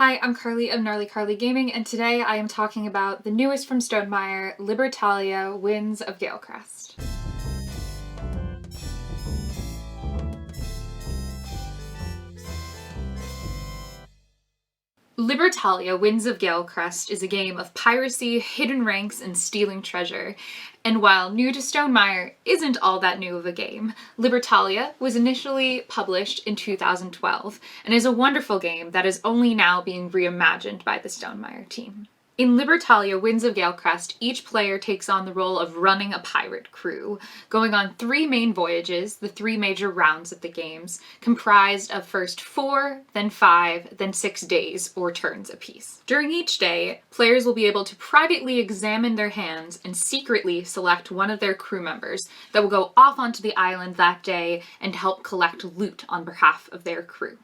Hi, I'm Carly of Gnarly Carly Gaming, and today I am talking about the newest from Stonemaier, Libertalia, Winds of Galecrest. Libertalia, Winds of Galecrest is a game of piracy, hidden ranks, and stealing treasure. And while new to Stonemaier isn't all that new of a game, Libertalia was initially published in 2012 and is a wonderful game that is only now being reimagined by the Stonemaier team. In Libertalia, Winds of Galecrest, each player takes on the role of running a pirate crew, going on 3 main voyages, the 3 major rounds of the games, comprised of first 4, then 5, then 6 days or turns apiece. During each day, players will be able to privately examine their hands and secretly select one of their crew members that will go off onto the island that day and help collect loot on behalf of their crew.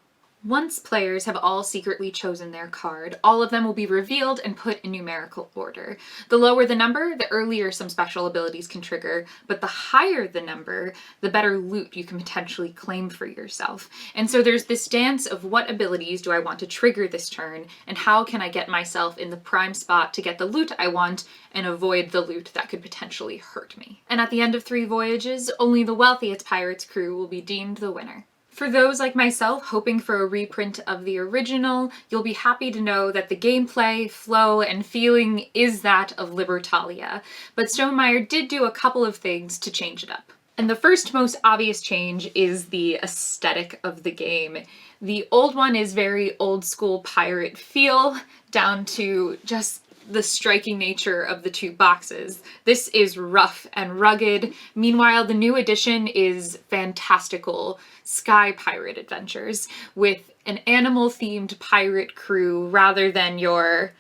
Once players have all secretly chosen their card, all of them will be revealed and put in numerical order. The lower the number, the earlier some special abilities can trigger, but the higher the number, the better loot you can potentially claim for yourself. And so there's this dance of what abilities do I want to trigger this turn, and how can I get myself in the prime spot to get the loot I want and avoid the loot that could potentially hurt me. And at the end of 3 voyages, only the wealthiest pirate's crew will be deemed the winner. For those like myself hoping for a reprint of the original, you'll be happy to know that the gameplay, flow, and feeling is that of Libertalia, but Stonemaier did do a couple of things to change it up. And the first most obvious change is the aesthetic of the game. The old one is very old school pirate feel, down to just the striking nature of the 2 boxes. This is rough and rugged. Meanwhile, the new edition is fantastical sky pirate adventures with an animal-themed pirate crew rather than your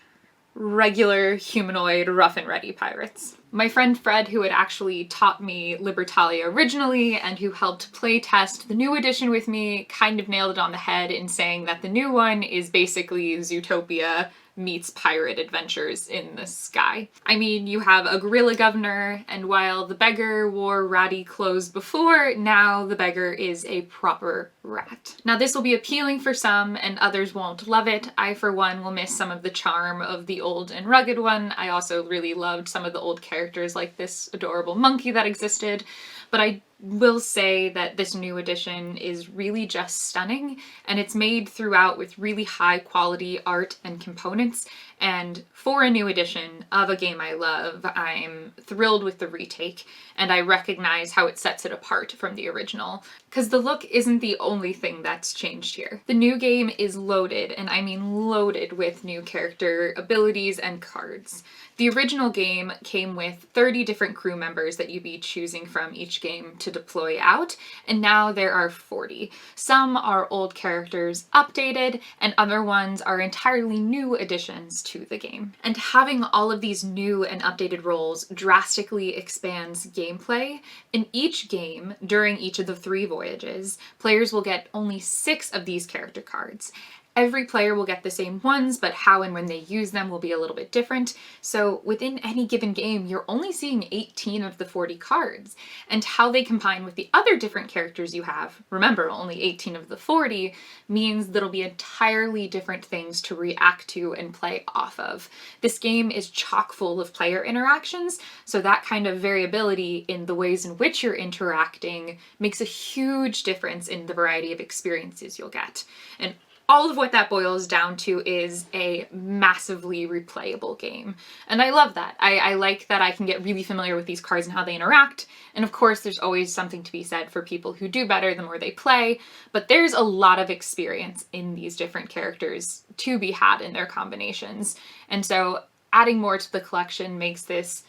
regular humanoid rough and ready pirates. My friend Fred, who had actually taught me Libertalia originally and who helped play test the new edition with me, kind of nailed it on the head in saying that the new one is basically Zootopia meets pirate adventures in the sky. I mean, you have a gorilla governor, and while the beggar wore ratty clothes before, now the beggar is a proper rat. Now this will be appealing for some and others won't love it. I for one will miss some of the charm of the old and rugged one. I also really loved some of the old characters like this adorable monkey that existed, but I will say that this new edition is really just stunning, and it's made throughout with really high quality art and components, and for a new edition of a game I love, I'm thrilled with the retake, and I recognize how it sets it apart from the original, because the look isn't the only thing that's changed here. The new game is loaded, and I mean loaded, with new character abilities and cards. The original game came with 30 different crew members that you'd be choosing from each game to deploy out, and now there are 40. Some are old characters updated, and other ones are entirely new additions to the game. And having all of these new and updated roles drastically expands gameplay. In each game, during each of the 3 voyages, players will get only 6 of these character cards. Every player will get the same ones, but how and when they use them will be a little bit different. So within any given game, you're only seeing 18 of the 40 cards. And how they combine with the other different characters you have, remember, only 18 of the 40, means there'll be entirely different things to react to and play off of. This game is chock full of player interactions, so that kind of variability in the ways in which you're interacting makes a huge difference in the variety of experiences you'll get. And all of what that boils down to is a massively replayable game. And I love that. I like that I can get really familiar with these cards and how they interact. And of course, there's always something to be said for people who do better the more they play, but there's a lot of experience in these different characters to be had in their combinations. And so adding more to the collection makes this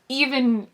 even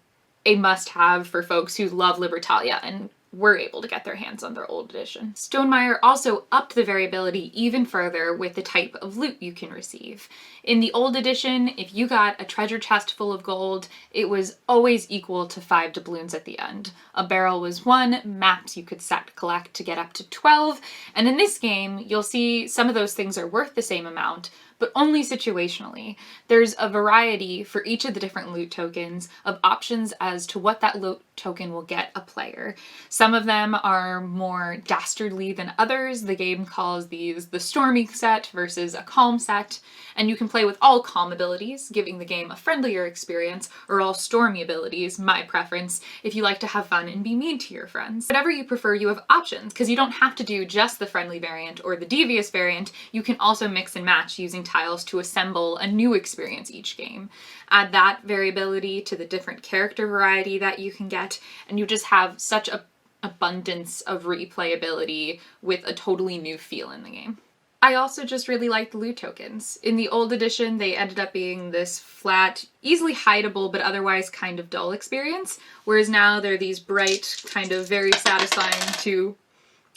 a must-have for folks who love Libertalia and were able to get their hands on their old edition. Stonemaier also upped the variability even further with the type of loot you can receive. In the old edition, if you got a treasure chest full of gold, it was always equal to 5 doubloons at the end. A barrel was 1, maps you could set collect to get up to 12, and in this game, you'll see some of those things are worth the same amount, but only situationally. There's a variety for each of the different loot tokens of options as to what that loot token will get a player. Some of them are more dastardly than others. The game calls these the stormy set versus a calm set, and you can play with all calm abilities, giving the game a friendlier experience, or all stormy abilities, my preference, if you like to have fun and be mean to your friends. Whatever you prefer, you have options, because you don't have to do just the friendly variant or the devious variant. You can also mix and match using tiles to assemble a new experience each game. Add that variability to the different character variety that you can get, and you just have such a abundance of replayability with a totally new feel in the game. I also just really like the loot tokens. In the old edition, they ended up being this flat, easily hideable, but otherwise kind of dull experience, whereas now they're these bright, kind of very satisfying to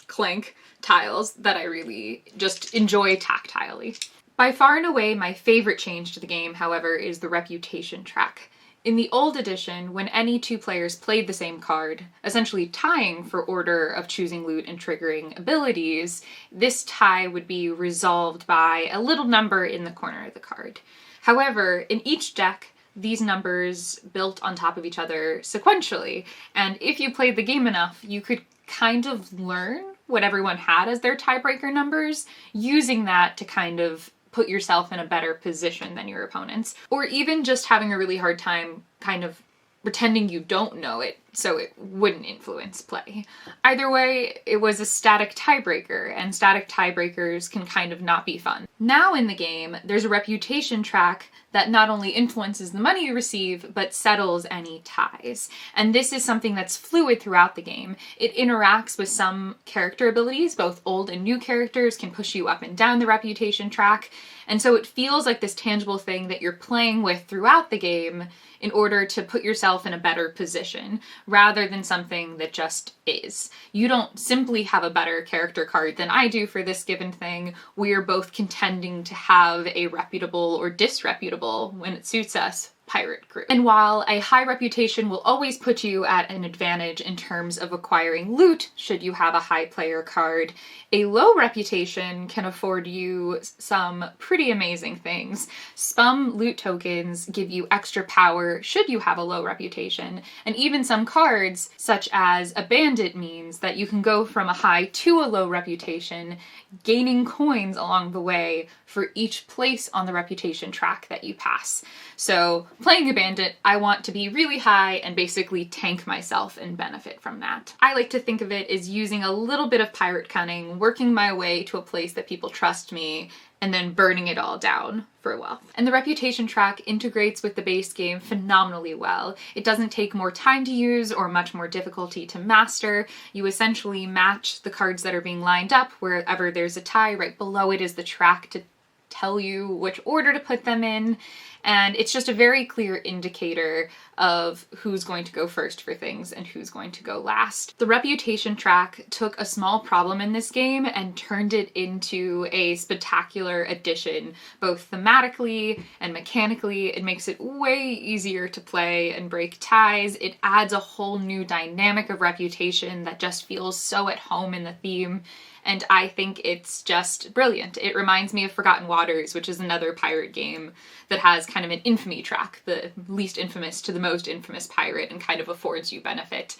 clank tiles that I really just enjoy tactilely. By far and away, my favorite change to the game, however, is the reputation track. In the old edition, when any two players played the same card, essentially tying for order of choosing loot and triggering abilities, this tie would be resolved by a little number in the corner of the card. However, in each deck, these numbers built on top of each other sequentially, and if you played the game enough, you could kind of learn what everyone had as their tiebreaker numbers, using that to kind of put yourself in a better position than your opponents, or even just having a really hard time kind of pretending you don't know it so it wouldn't influence play. Either way, it was a static tiebreaker, and static tiebreakers can kind of not be fun. Now in the game, there's a reputation track that not only influences the money you receive, but settles any ties. And this is something that's fluid throughout the game. It interacts with some character abilities, both old and new characters can push you up and down the reputation track, and so it feels like this tangible thing that you're playing with throughout the game in order to put yourself in a better position, rather than something that just is. You don't simply have a better character card than I do for this given thing. We're both contending to have a reputable or disreputable, when it suits us, pirate crew. And while a high reputation will always put you at an advantage in terms of acquiring loot should you have a high player card, a low reputation can afford you some pretty amazing things. Some loot tokens give you extra power should you have a low reputation, and even some cards, such as a bandit, means that you can go from a high to a low reputation, gaining coins along the way for each place on the reputation track that you pass. So playing a bandit, I want to be really high and basically tank myself and benefit from that. I like to think of it as using a little bit of pirate cunning, working my way to a place that people trust me, and then burning it all down for wealth. And the reputation track integrates with the base game phenomenally well. It doesn't take more time to use or much more difficulty to master. You essentially match the cards that are being lined up wherever there's a tie. Right below it is the track to tell you which order to put them in, and it's just a very clear indicator of who's going to go first for things and who's going to go last. The reputation track took a small problem in this game and turned it into a spectacular addition, both thematically and mechanically. It makes it way easier to play and break ties. It adds a whole new dynamic of reputation that just feels so at home in the theme, and I think it's just brilliant. It reminds me of Forgotten Waters, which is another pirate game that has kind of an infamy track, the least infamous to the most infamous pirate, and kind of affords you benefit.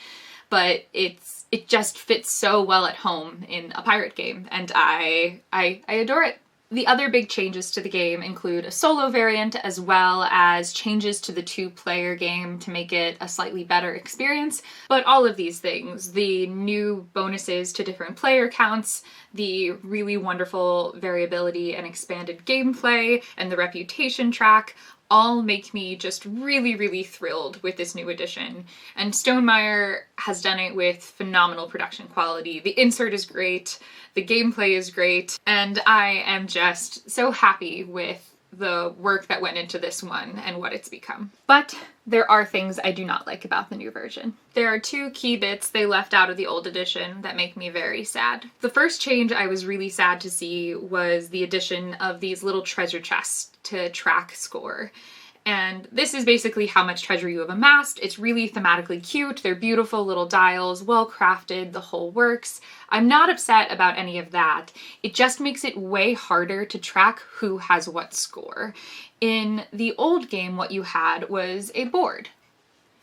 But it just fits so well at home in a pirate game, and I adore it. The other big changes to the game include a solo variant, as well as changes to the two-player game to make it a slightly better experience. But all of these things, the new bonuses to different player counts, the really wonderful variability and expanded gameplay, and the reputation track, all make me just really, really thrilled with this new edition. And Stonemaier has done it with phenomenal production quality. The insert is great, the gameplay is great, and I am just so happy with the work that went into this one and what it's become. But there are things I do not like about the new version. There are two key bits they left out of the old edition that make me very sad. The first change I was really sad to see was the addition of these little treasure chests to track score. And this is basically how much treasure you have amassed. It's really thematically cute. They're beautiful little dials, well crafted, the whole works. I'm not upset about any of that. It just makes it way harder to track who has what score. In the old game, what you had was a board.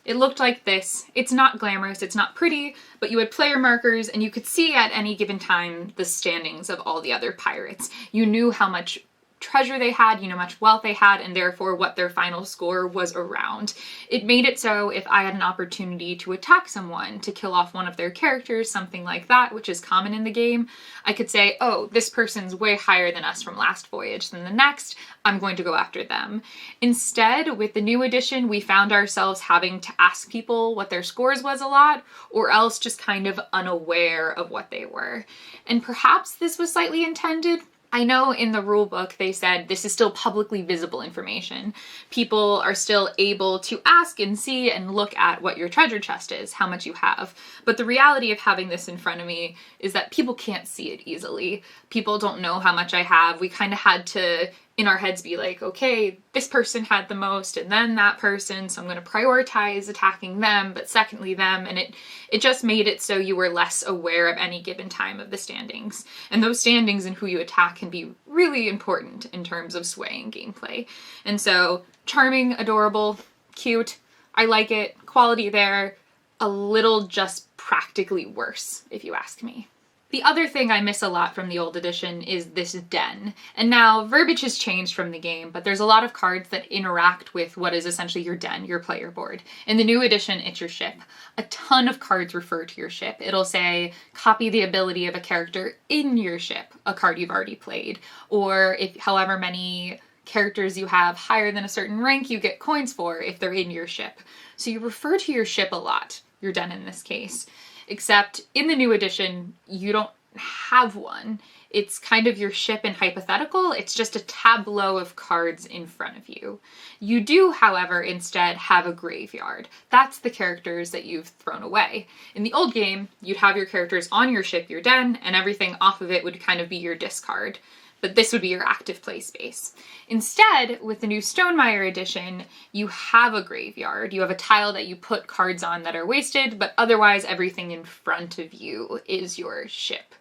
It looked like this. It's not glamorous, it's not pretty, but you had player markers and you could see at any given time the standings of all the other pirates. You knew how much treasure they had, you know, how much wealth they had, and therefore what their final score was around. It made it so if I had an opportunity to attack someone, to kill off one of their characters, something like that, which is common in the game, I could say, oh, this person's way higher than us from last voyage than the next, I'm going to go after them. Instead, with the new edition, we found ourselves having to ask people what their scores was a lot, or else just kind of unaware of what they were. And perhaps this was slightly intended. I know in the rule book they said this is still publicly visible information. People are still able to ask and see and look at what your treasure chest is, how much you have. But the reality of having this in front of me is that people can't see it easily. People don't know how much I have. We kind of had to, in our heads, be like, okay, this person had the most and then that person, so I'm going to prioritize attacking them, but secondly them, and it just made it so you were less aware of any given time of the standings. And those standings and who you attack can be really important in terms of swaying gameplay. And so, charming, adorable, cute, I like it, quality there, a little just practically worse, if you ask me. The other thing I miss a lot from the old edition is this den. And now, verbiage has changed from the game, but there's a lot of cards that interact with what is essentially your den, your player board. In the new edition, it's your ship. A ton of cards refer to your ship. It'll say, copy the ability of a character in your ship, a card you've already played. Or if however many characters you have higher than a certain rank, you get coins for if they're in your ship. So you refer to your ship a lot, your den in this case. Except in the new edition, you don't have one. It's kind of your ship in hypothetical. It's just a tableau of cards in front of you. You do, however, instead have a graveyard. That's the characters that you've thrown away. In the old game, you'd have your characters on your ship, your den, and everything off of it would kind of be your discard. But this would be your active play space. Instead, with the new Stonemaier edition, you have a graveyard. You have a tile that you put cards on that are wasted, but otherwise everything in front of you is your ship.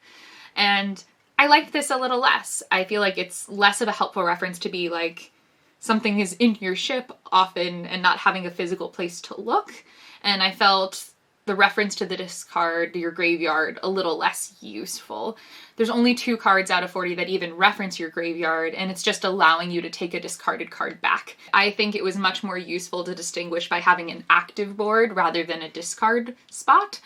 And I liked this a little less. I feel like it's less of a helpful reference to be like, something is in your ship often and not having a physical place to look. And I felt the reference to the discard, your graveyard, a little less useful. There's only 2 cards out of 40 that even reference your graveyard, and it's just allowing you to take a discarded card back. I think it was much more useful to distinguish by having an active board rather than a discard spot,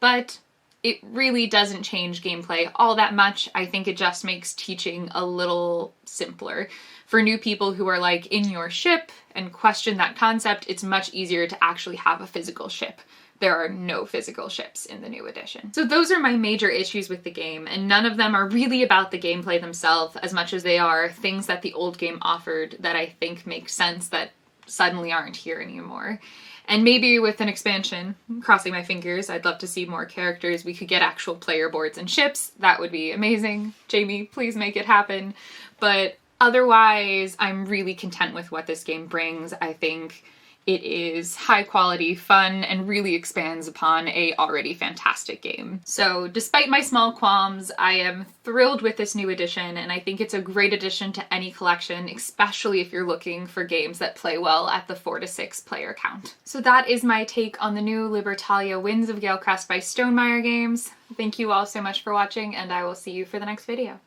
but it really doesn't change gameplay all that much. I think it just makes teaching a little simpler. For new people who are like in your ship and question that concept, it's much easier to actually have a physical ship. There are no physical ships in the new edition. So those are my major issues with the game, and none of them are really about the gameplay themselves as much as they are things that the old game offered that I think make sense that suddenly aren't here anymore. And maybe with an expansion, crossing my fingers, I'd love to see more characters. We could get actual player boards and ships. That would be amazing. Jamie, please make it happen. But otherwise, I'm really content with what this game brings. I think it is high quality, fun, and really expands upon a already fantastic game. So despite my small qualms, I am thrilled with this new edition, and I think it's a great addition to any collection, especially if you're looking for games that play well at the 4 to 6 player count. So that is my take on the new Libertalia Winds of Galecrest by Stonemaier Games. Thank you all so much for watching, and I will see you for the next video.